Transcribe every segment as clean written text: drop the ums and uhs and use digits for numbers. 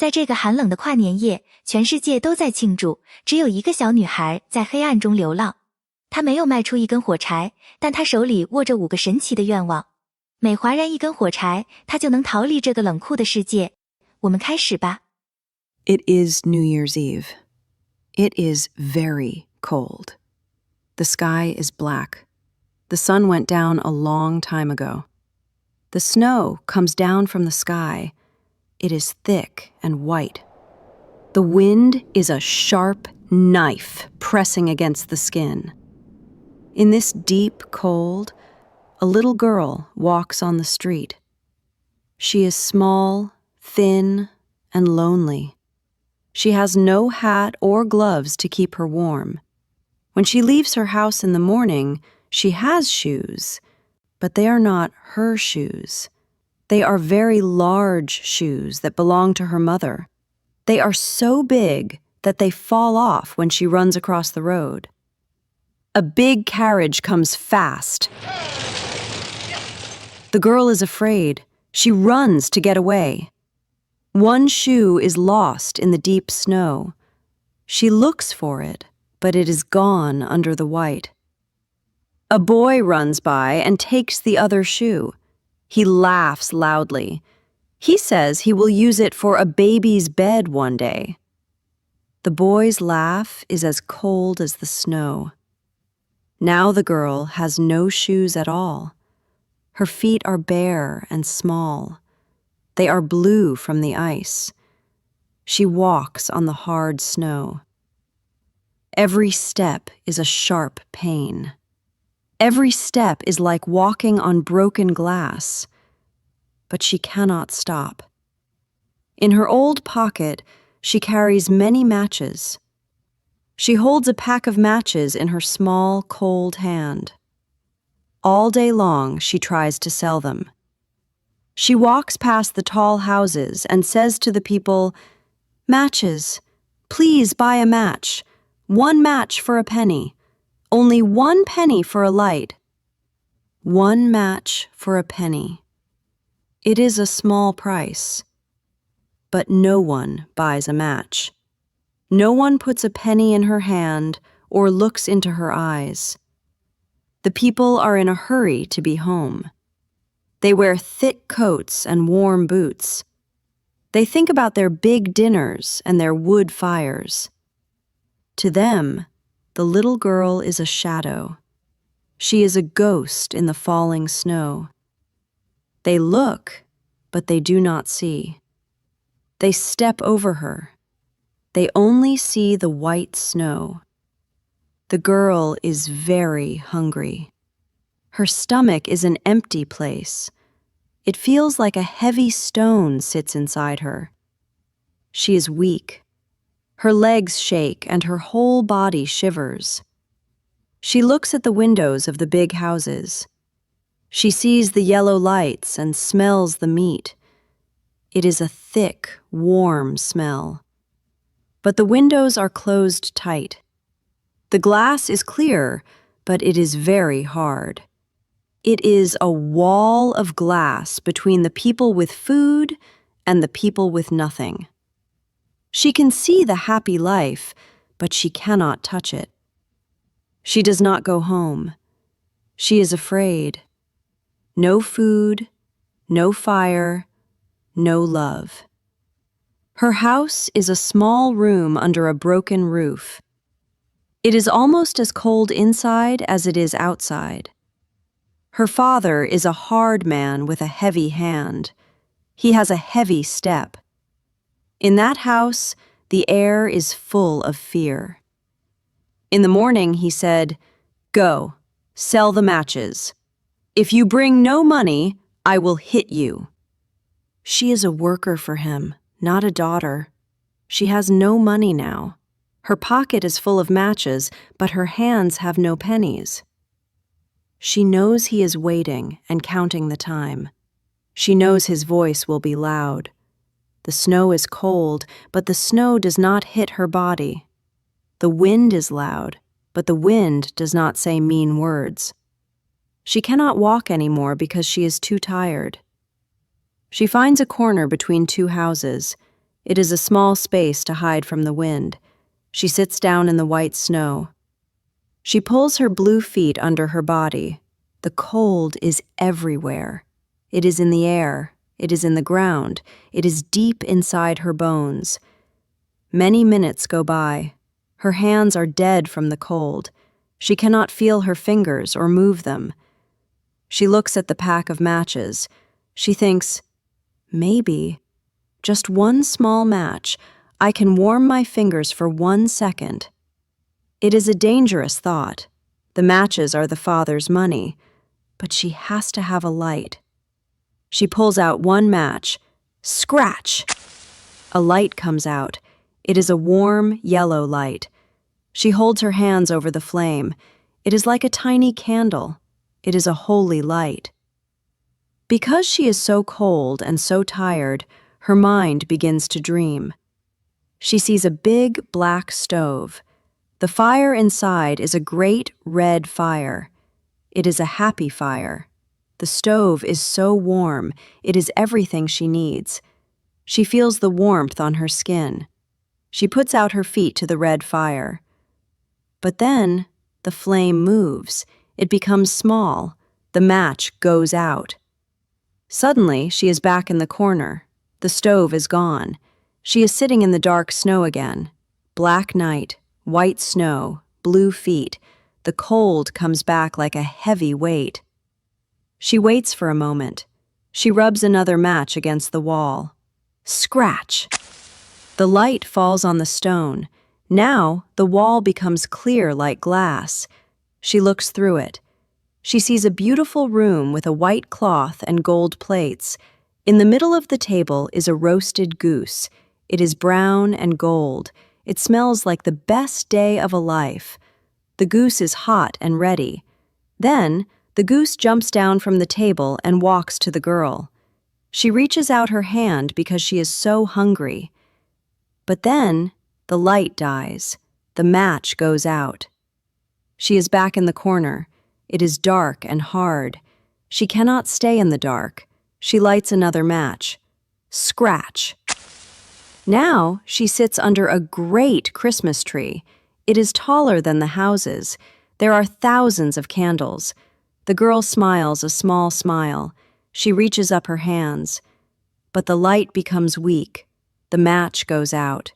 在这个寒冷的跨年夜，全世界都在庆祝，只有一个小女孩在黑暗中流浪。她没有卖出一根火柴，但她手里握着5个神奇的愿望。每划燃一根火柴，她就能逃离这个冷酷的世界。我们开始吧。It is New Year's Eve. It is very cold. The sky is black. The sun went down a long time ago. The snow comes down from the sky. It is thick and white. The wind is a sharp knife pressing against the skin. In this deep cold, a little girl walks on the street. She is small, thin, and lonely. She has no hat or gloves to keep her warm. When she leaves her house in the morning, she has shoes, but they are not her shoes. They are very large shoes that belong to her mother. They are so big that they fall off when she runs across the road. A big carriage comes fast. The girl is afraid. She runs to get away. One shoe is lost in the deep snow. She looks for it, but it is gone under the white. A boy runs by and takes the other shoe. He laughs loudly. He says he will use it for a baby's bed one day. The boy's laugh is as cold as the snow. Now the girl has no shoes at all. Her feet are bare and small. They are blue from the ice. She walks on the hard snow. Every step is a sharp pain. Every step is like walking on broken glass. But she cannot stop. In her old pocket, she carries many matches. She holds a pack of matches in her small, cold hand. All day long, she tries to sell them. She walks past the tall houses and says to the people, "Matches, please buy a match. 1 match for a penny. Only 1 penny for a light." 1 match for a penny. It is a small price. But no one buys a match. No one puts a penny in her hand or looks into her eyes. The people are in a hurry to be home. They wear thick coats and warm boots. They think about their big dinners and their wood fires. To them, the little girl is a shadow. She is a ghost in the falling snow. They look, but they do not see. They step over her. They only see the white snow. The girl is very hungry. Her stomach is an empty place. It feels like a heavy stone sits inside her. She is weak. Her legs shake and her whole body shivers. She looks at the windows of the big houses. She sees the yellow lights and smells the meat. It is a thick, warm smell. But the windows are closed tight. The glass is clear, but it is very hard. It is a wall of glass between the people with food and the people with nothing. She can see the happy life, but she cannot touch it. She does not go home. She is afraid. No food, no fire, no love. Her house is a small room under a broken roof. It is almost as cold inside as it is outside. Her father is a hard man with a heavy hand. He has a heavy step. In that house, the air is full of fear. In the morning, he said, "Go, sell the matches. If you bring no money, I will hit you." She is a worker for him, not a daughter. She has no money now. Her pocket is full of matches, but her hands have no pennies. She knows he is waiting and counting the time. She knows his voice will be loud. The snow is cold, but the snow does not hit her body. The wind is loud, but the wind does not say mean words. She cannot walk anymore because she is too tired. She finds a corner between 2 houses. It is a small space to hide from the wind. She sits down in the white snow. She pulls her blue feet under her body. The cold is everywhere. It is in the air. It is in the ground. It is deep inside her bones. Many minutes go by. Her hands are dead from the cold. She cannot feel her fingers or move them. She looks at the pack of matches. She thinks, maybe, just one small match, I can warm my fingers for 1 second. It is a dangerous thought. The matches are the father's money, but she has to have a light. She pulls out one match. Scratch! A light comes out. It is a warm, yellow light. She holds her hands over the flame. It is like a tiny candle. It is a holy light. Because she is so cold and so tired, her mind begins to dream. She sees a big black stove. The fire inside is a great red fire. It is a happy fire. The stove is so warm, it is everything she needs. She feels the warmth on her skin. She puts out her feet to the red fire. But then, the flame moves. It becomes small. The match goes out. Suddenly, she is back in the corner. The stove is gone. She is sitting in the dark snow again. Black night, white snow, blue feet. The cold comes back like a heavy weight. She waits for a moment. She rubs another match against the wall. Scratch! The light falls on the stone. Now, the wall becomes clear like glass. She looks through it. She sees a beautiful room with a white cloth and gold plates. In the middle of the table is a roasted goose. It is brown and gold. It smells like the best day of a life. The goose is hot and ready. Then, the goose jumps down from the table and walks to the girl. She reaches out her hand because she is so hungry. But then, the light dies. The match goes out. She is back in the corner. It is dark and hard. She cannot stay in the dark. She lights another match. Scratch! Now she sits under a great Christmas tree. It is taller than the houses. There are thousands of candles. The girl smiles a small smile. She reaches up her hands. But the light becomes weak. The match goes out.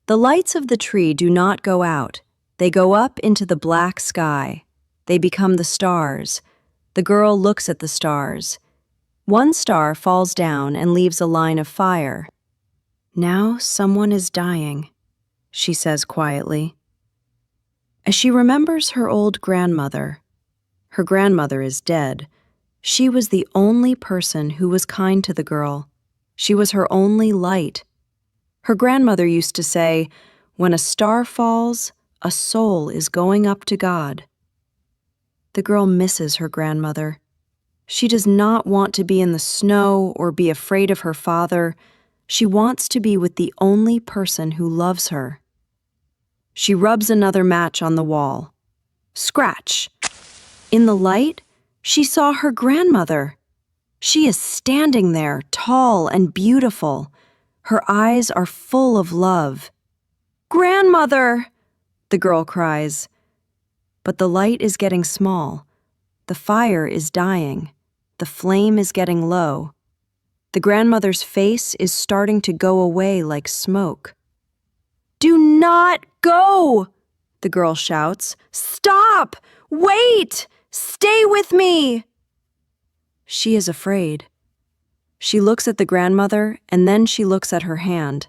The lights of the tree do not go out. They go up into the black sky. They become the stars. The girl looks at the stars. One star falls down and leaves a line of fire. Now someone is dying, she says quietly. As she remembers her old grandmother, her grandmother is dead. She was the only person who was kind to the girl. She was her only light. Her grandmother used to say, "When a star falls, a soul is going up to God." The girl misses her grandmother. She does not want to be in the snow or be afraid of her father. She wants to be with the only person who loves her. She rubs another match on the wall. Scratch! In the light, she saw her grandmother. She is standing there, tall and beautiful. Her eyes are full of love. "Grandmother!" the girl cries. But the light is getting small. The fire is dying. The flame is getting low. The grandmother's face is starting to go away like smoke. "Do not go!" the girl shouts. "Stop! Wait! Stay with me!" She is afraid. She looks at the grandmother and then she looks at her hand.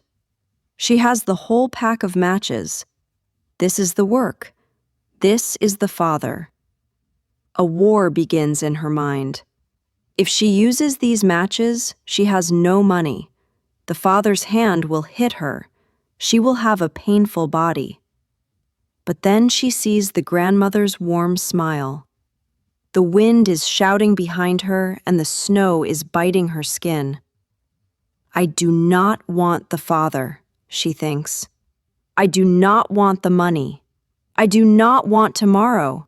She has the whole pack of matches. This is the work. This is the father. A war begins in her mind. If she uses these matches, she has no money. The father's hand will hit her. She will have a painful body. But then she sees the grandmother's warm smile. The wind is shouting behind her and the snow is biting her skin. I do not want the father, she thinks. I do not want the money. I do not want tomorrow.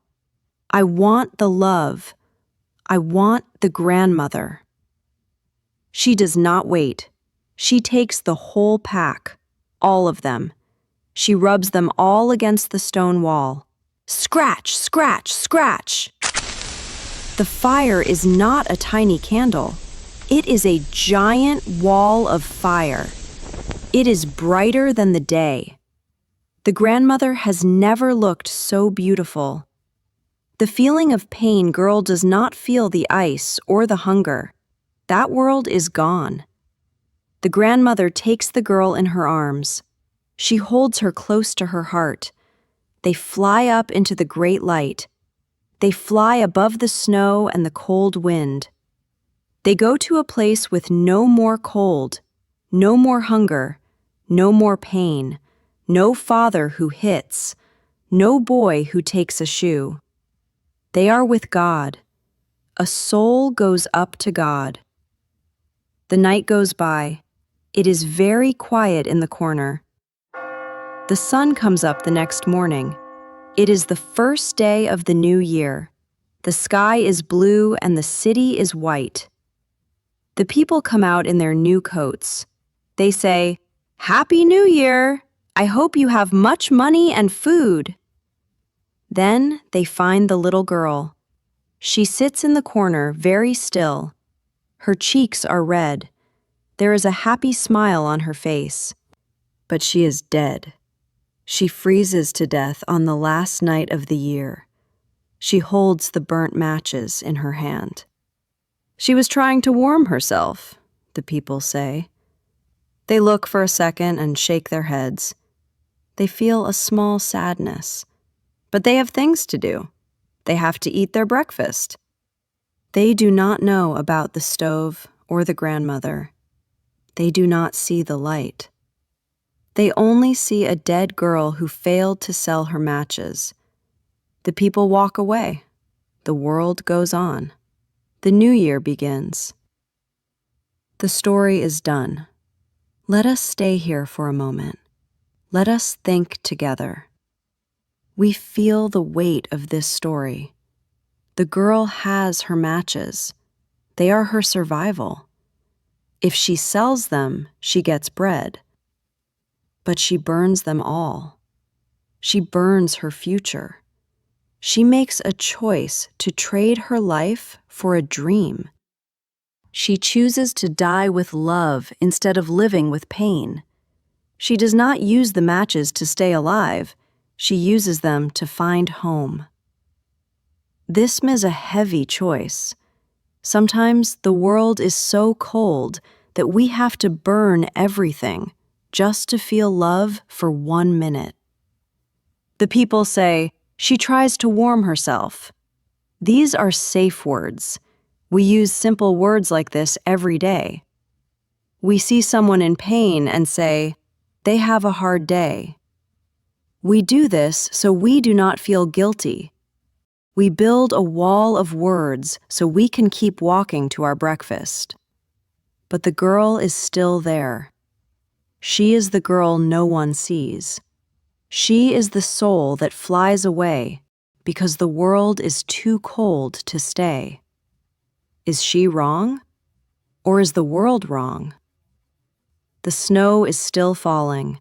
I want the love. I want the grandmother. She does not wait. She takes the whole pack, all of them. She rubs them all against the stone wall. Scratch, scratch, scratch. The fire is not a tiny candle. It is a giant wall of fire. It is brighter than the day. The grandmother has never looked so beautiful. The feeling of pain girl does not feel the ice or the hunger. That world is gone. The grandmother takes the girl in her arms. She holds her close to her heart. They fly up into the great light. They fly above the snow and the cold wind. They go to a place with no more cold, no more hunger, no more pain, no father who hits, no boy who takes a shoe. They are with God. A soul goes up to God. The night goes by. It is very quiet in the corner. The sun comes up the next morning. It is the first day of the new year. The sky is blue and the city is white. The people come out in their new coats. They say, "Happy New Year! I hope you have much money and food." Then they find the little girl. She sits in the corner very still. Her cheeks are red. There is a happy smile on her face. But she is dead. She freezes to death on the last night of the year. She holds the burnt matches in her hand. She was trying to warm herself, the people say. They look for a second and shake their heads. They feel a small sadness. But they have things to do. They have to eat their breakfast. They do not know about the stove or the grandmother. They do not see the light. They only see a dead girl who failed to sell her matches. The people walk away. The world goes on. The new year begins. The story is done. Let us stay here for a moment. Let us think together. We feel the weight of this story. The girl has her matches. They are her survival. If she sells them, she gets bread. But she burns them all. She burns her future. She makes a choice to trade her life for a dream. She chooses to die with love instead of living with pain. She does not use the matches to stay alive. She uses them to find home. This is a heavy choice. Sometimes the world is so cold that we have to burn everything just to feel love for 1 minute. The people say, "She tries to warm herself." These are safe words. We use simple words like this every day. We see someone in pain and say, "They have a hard day." We do this so we do not feel guilty. We build a wall of words so we can keep walking to our breakfast. But the girl is still there. She is the girl no one sees. She is the soul that flies away because the world is too cold to stay. Is she wrong? Or is the world wrong? The snow is still falling,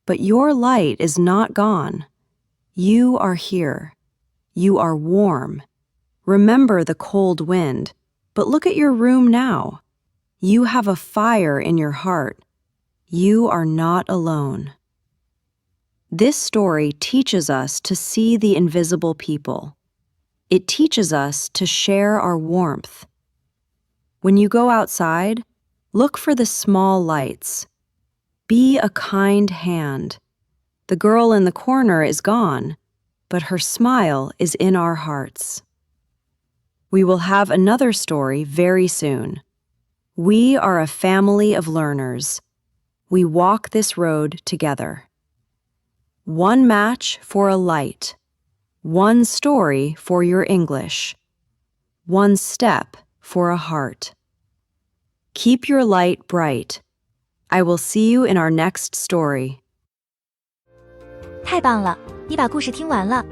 but your light is not gone. You are here. You are warm. Remember the cold wind, but look at your room now. You have a fire in your heart. You are not alone. This story teaches us to see the invisible people. It teaches us to share our warmth. When you go outside, look for the small lights. Be a kind hand. The girl in the corner is gone, but her smile is in our hearts. We will have another story very soon. We are a family of learners. We walk this road together. One match for a light. One story for your English. One step for a heart. Keep your light bright. I will see you in our next story. 太棒了，你把故事听完了，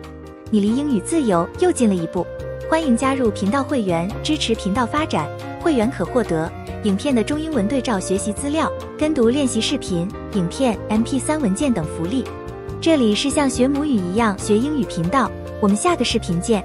你离英语自由又近了一步。欢迎加入频道会员，支持频道发展。会员可获得影片的中英文对照学习资料、跟读练习视频、影片、MP3 文件等福利。这里是像学母语一样学英语频道，我们下个视频见。